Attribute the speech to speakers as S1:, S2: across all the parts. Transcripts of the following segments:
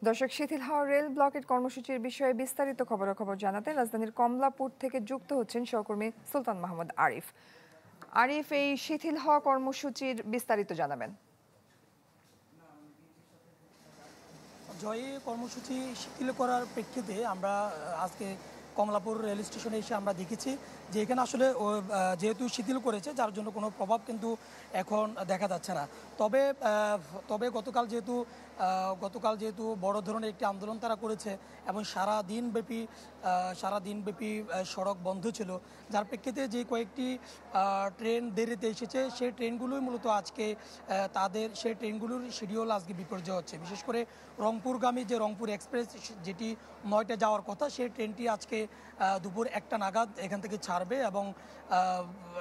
S1: দর্শক, শিথিল হওয়া রেল ব্লকেট কর্মসূচির বিষয়ে বিস্তারিত খবরাখবর জানাতে রাজধানীর কমলাপুর থেকে যুক্ত হচ্ছেন সহকর্মী সুলতান মাহমুদ আরিফ। আরিফ, এই শিথিল হওয়া কর্মসূচির বিস্তারিত জানাবেন।
S2: জয়ী কর্মসূচি শিথিল করার প্রেক্ষিতে আমরা আজকে কমলাপুর রেল স্টেশনে এসে আমরা দেখেছি যে এখানে আসলে যেহেতু শিথিল করেছে যার জন্য কোনো প্রভাব কিন্তু এখন দেখা যাচ্ছে না। তবে গতকাল যেহেতু বড় ধরনের একটি আন্দোলন তারা করেছে এবং সারা দিনব্যাপী সড়ক বন্ধ ছিল, যার প্রেক্ষিতে যে কয়েকটি ট্রেন দেরিতে এসেছে সেই ট্রেনগুলোই মূলত আজকে সেই ট্রেনগুলোর শিডিউল আজকে বিপর্যয় হচ্ছে। বিশেষ করে রংপুরগামী যে রংপুর এক্সপ্রেস, যেটি 9টায় যাওয়ার কথা, সেই ট্রেনটি আজকে দুপুর 1টা নাগাদ এখান থেকে ছাড়বে এবং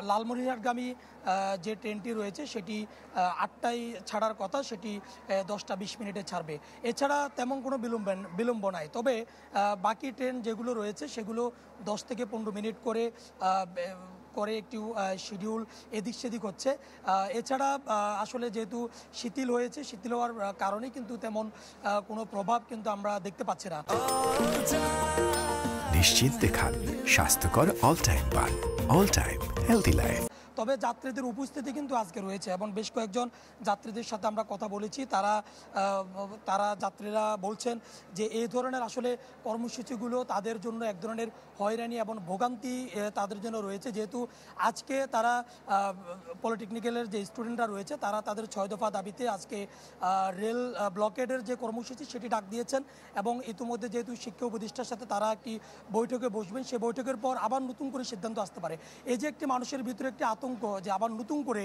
S2: লালমনিরহাটগামী যে ট্রেনটি রয়েছে সেটি 8টায় ছাড়ার কথা, সেটি 10টা 20 মিনিটে ছাড়বে। এছাড়া তেমন কোনো বিলম্ব নাই। তবে বাকি ট্রেন যেগুলো রয়েছে সেগুলো 10 থেকে 15 মিনিট করে একটু শিডিউল এদিক সেদিক হচ্ছে। এছাড়া আসলে যেহেতু শিথিল হওয়ার কারণে কিন্তু তেমন কোনো প্রভাব কিন্তু আমরা দেখতে পাচ্ছি না।
S3: নিশ্চিন্তে খান স্বাস্থ্যকর অল টাইম পান, অল টাইম হেলদি লাইফ।
S2: তবে যাত্রীদের উপস্থিতি কিন্তু আজকে রয়েছে এবং বেশ কয়েকজন যাত্রীদের সাথে আমরা কথা বলেছি। যাত্রীরা বলছেন যে এই ধরনের আসলে কর্মসূচিগুলো তাদের জন্য এক ধরনের হয়রানি এবং ভোগান্তি তাদের জন্য রয়েছে, যেহেতু আজকে তারা পলিটেকনিক্যালের যে স্টুডেন্টরা রয়েছে তারা তাদের 6 দফা দাবিতে আজকে রেল ব্লকেডের যে কর্মসূচি সেটি ডাক দিয়েছেন এবং ইতিমধ্যে যেহেতু শিক্ষা উপদেষ্টার সাথে তারা একটি বৈঠকে বসবেন, সেই বৈঠকের পর আবার নতুন করে সিদ্ধান্ত আসতে পারে। এই যে একটি মানুষের ভিতরে একটি আতঙ্ক যে আবার নতুন করে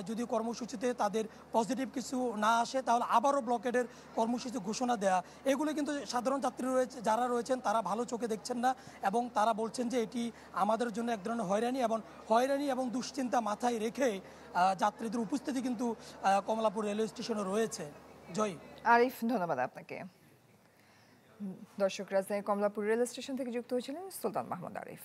S2: যদি কর্মসূচিতে তাদের পজিটিভ কিছু না আসে তাহলে আবারও ব্লকেডের কর্মসূচি ঘোষণা দেয়া, এগুলো কিন্তু সাধারণ যাত্রী যারা রয়েছেন তারা ভালো চোখে দেখছেন না এবং তারা বলছেন যে এটি আমাদের জন্য এক ধরনের হয়রানি এবং দুশ্চিন্তা মাথায় রেখে যাত্রীদের উপস্থিতি কিন্তু কমলাপুর রেলওয়ে স্টেশনে রয়েছে। জয়
S1: আরিফ, ধন্যবাদ আপনাকে। দর্শক, রাজধানীর কমলাপুর রেল স্টেশন থেকে যুক্ত হয়েছিলেন সুলতান মাহমুদ আরিফ।